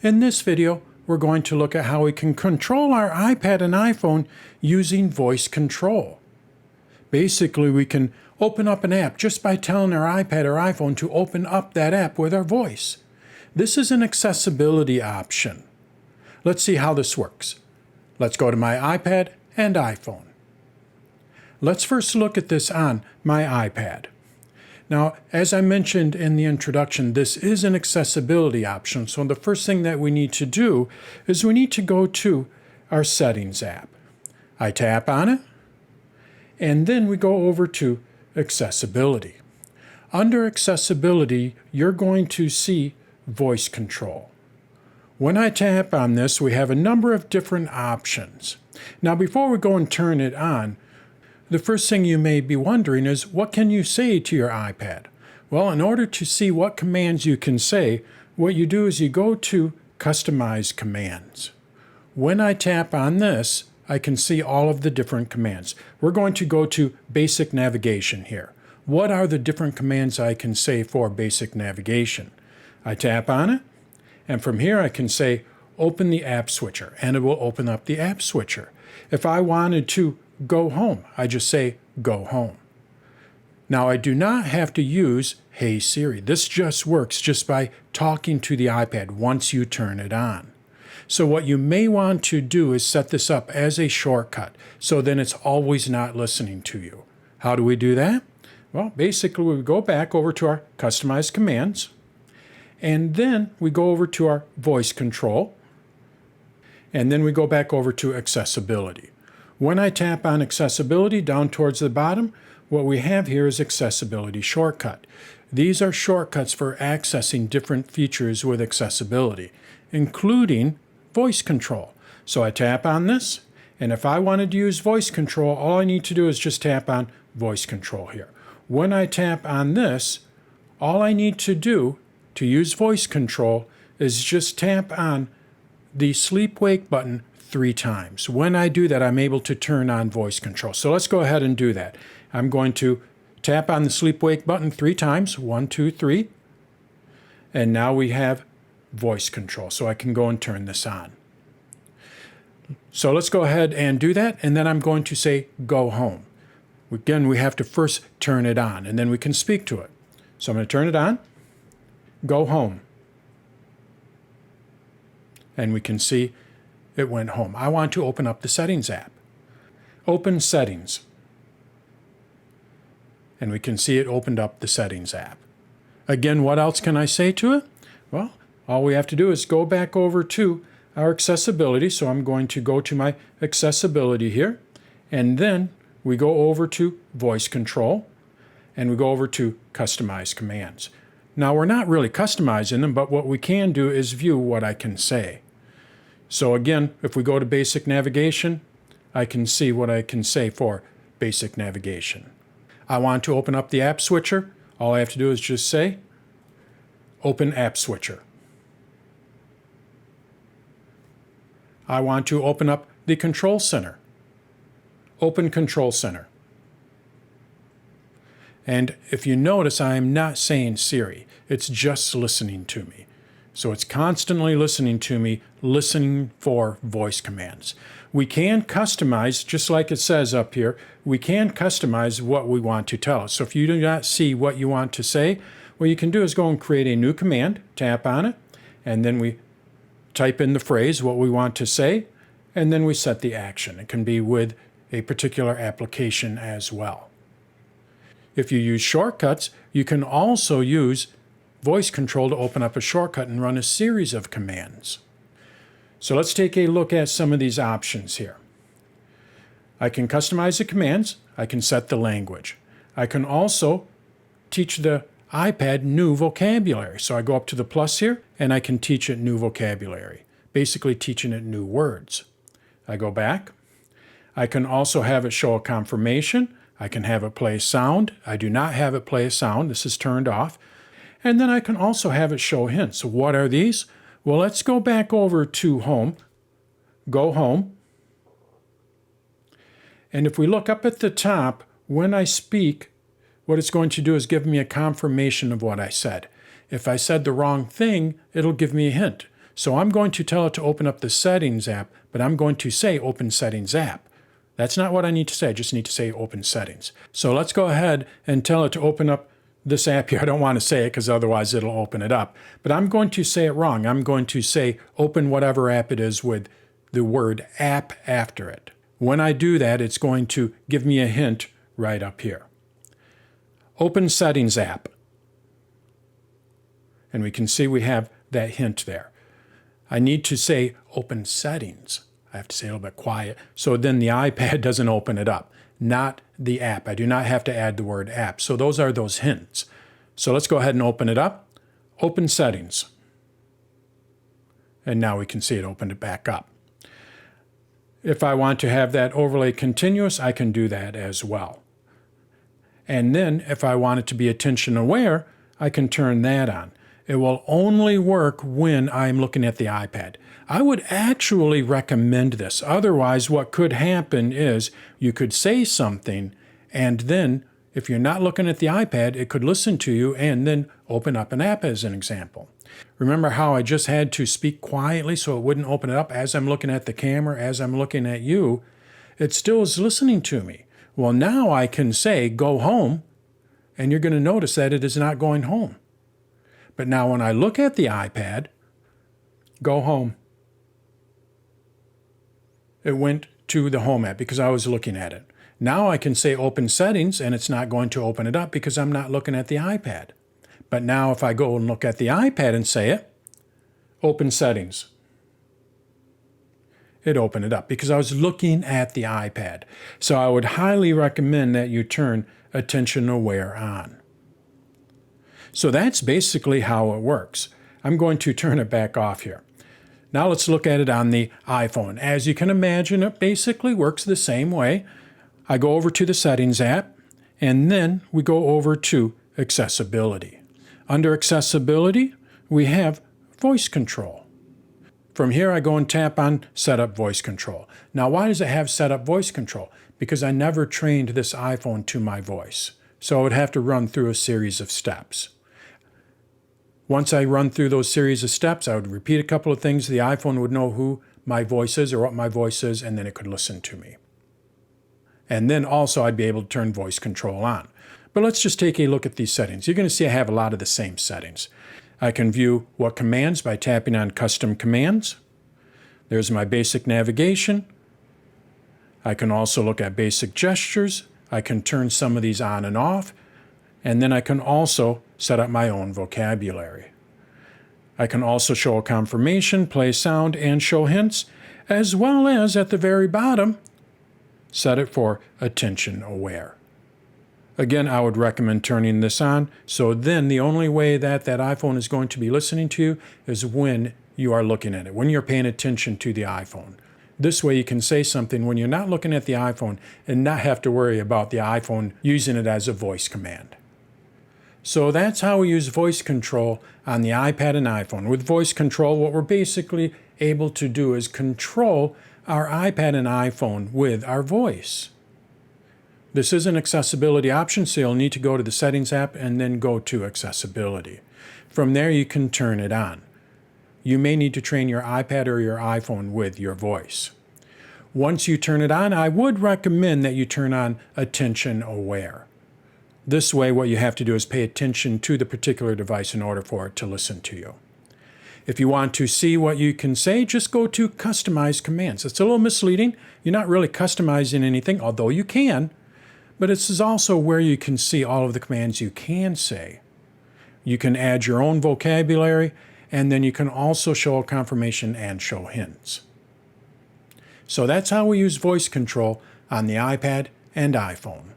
In this video, we're going to look at how we can control our iPad and iPhone using voice control. Basically, we can open up an app just by telling our iPad or iPhone to open up that app with our voice. This is an accessibility option. Let's see how this works. Let's go to my iPad and iPhone. Let's first look at this on my iPad. Now, as I mentioned in the introduction, this is an accessibility option. So the first thing that we need to do is we need to go to our Settings app. I tap on it, and then we go over to Accessibility. Under Accessibility, you're going to see Voice Control. When I tap on this, we have a number of different options. Now, before we go and turn it on, the first thing you may be wondering is, what can you say to your iPad? Well, in order to see what commands you can say, what you do is you go to Customize Commands. When I tap on this, I can see all of the different commands. We're going to go to Basic Navigation here. What are the different commands I can say for basic navigation? I tap on it, and from here I can say, Open the App Switcher, and it will open up the App Switcher. If I wanted to go home, I just say go home. Now I do not have to use Hey Siri. This just works just by talking to the iPad once you turn it on. So what you may want to do is set this up as a shortcut, so then it's always not listening to you. How do we do that? Well, basically we go back over to our Customize Commands, and then we go over to our Voice Control, and then we go back over to Accessibility. When I tap on Accessibility down towards the bottom, what we have here is Accessibility Shortcut. These are shortcuts for accessing different features with accessibility, including voice control. So I tap on this, and if I wanted to use voice control, all I need to do is just tap on voice control here. When I tap on this, all I need to do to use voice control is just tap on the sleep-wake button 3 times. When I do that, I'm able to turn on voice control. So let's go ahead and do that. I'm going to tap on the sleep-wake button 3 times, 1, 2, 3, and now we have voice control. So I can go and turn this on. So let's go ahead and do that, and then I'm going to say go home. Again, we have to first turn it on, and then we can speak to it. So I'm going to turn it on, go home, and we can see it went home. I want to open up the Settings app. Open Settings. And we can see it opened up the Settings app. Again, what else can I say to it? Well, all we have to do is go back over to our accessibility. So I'm going to go to my accessibility here, and then we go over to voice control, and we go over to customize commands. Now we're not really customizing them, but what we can do is view what I can say. So again, if we go to basic navigation, I can see what I can say for basic navigation. I want to open up the app switcher. All I have to do is just say, open app switcher. I want to open up the control center. Open control center. And if you notice, I am not saying Siri. It's just listening to me. So it's constantly listening to me, listening for voice commands. We can customize, just like it says up here, we can customize what we want to tell us. So if you do not see what you want to say, what you can do is go and create a new command, tap on it, and then we type in the phrase, what we want to say, and then we set the action. It can be with a particular application as well. If you use shortcuts, you can also use voice control to open up a shortcut and run a series of commands. So let's take a look at some of these options here. I can customize the commands. I can set the language. I can also teach the iPad new vocabulary. So I go up to the plus here, and I can teach it new vocabulary, basically teaching it new words. I go back. I can also have it show a confirmation. I can have it play a sound. I do not have it play a sound. This is turned off. And then I can also have it show hints. What are these? Well, let's go back over to home. Go home. And if we look up at the top, when I speak, what it's going to do is give me a confirmation of what I said. If I said the wrong thing, it'll give me a hint. So I'm going to tell it to open up the Settings app, but I'm going to say Open Settings app. That's not what I need to say. I just need to say Open Settings. So let's go ahead and tell it to open up this app here. I don't want to say it because otherwise it'll open it up. But I'm going to say it wrong. I'm going to say open whatever app it is with the word app after it. When I do that, it's going to give me a hint right up here. Open Settings app. And we can see we have that hint there. I need to say Open Settings. I have to say a little bit quiet, so then the iPad doesn't open it up, not the app. I do not have to add the word app. So those are those hints. So let's go ahead and open it up. Open Settings. And now we can see it opened it back up. If I want to have that overlay continuous, I can do that as well. And then if I want it to be attention aware, I can turn that on. It will only work when I'm looking at the iPad. I would actually recommend this. Otherwise, what could happen is you could say something, and then if you're not looking at the iPad, it could listen to you and then open up an app as an example. Remember how I just had to speak quietly so it wouldn't open it up as I'm looking at the camera, as I'm looking at you? It still is listening to me. Well, now I can say, go home, and you're going to notice that it is not going home. But now when I look at the iPad, go home. It went to the Home app because I was looking at it. Now I can say Open Settings, and it's not going to open it up because I'm not looking at the iPad. But now if I go and look at the iPad and say it, Open Settings, it opened it up because I was looking at the iPad. So I would highly recommend that you turn Attention Aware on. So that's basically how it works. I'm going to turn it back off here. Now let's look at it on the iPhone. As you can imagine, it basically works the same way. I go over to the Settings app, and then we go over to Accessibility. Under Accessibility, we have Voice Control. From here, I go and tap on Set Up Voice Control. Now, why does it have Set Up Voice Control? Because I never trained this iPhone to my voice. So I would have to run through a series of steps. Once I run through those series of steps, I would repeat a couple of things. The iPhone would know who my voice is or what my voice is, and then it could listen to me. And then also I'd be able to turn voice control on. But let's just take a look at these settings. You're going to see I have a lot of the same settings. I can view what commands by tapping on Custom Commands. There's my basic navigation. I can also look at basic gestures. I can turn some of these on and off. And then I can also set up my own vocabulary. I can also show a confirmation, play sound, and show hints, as well as at the very bottom, set it for Attention Aware. Again, I would recommend turning this on, so then the only way that that iPhone is going to be listening to you is when you are looking at it, when you're paying attention to the iPhone. This way you can say something when you're not looking at the iPhone and not have to worry about the iPhone using it as a voice command. So that's how we use voice control on the iPad and iPhone. With voice control, what we're basically able to do is control our iPad and iPhone with our voice. This is an accessibility option, so you'll need to go to the Settings app and then go to Accessibility. From there, you can turn it on. You may need to train your iPad or your iPhone with your voice. Once you turn it on, I would recommend that you turn on Attention Aware. This way, what you have to do is pay attention to the particular device in order for it to listen to you. If you want to see what you can say, just go to Customize Commands. It's a little misleading. You're not really customizing anything, although you can. But this is also where you can see all of the commands you can say. You can add your own vocabulary, and then you can also show a confirmation and show hints. So that's how we use voice control on the iPad and iPhone.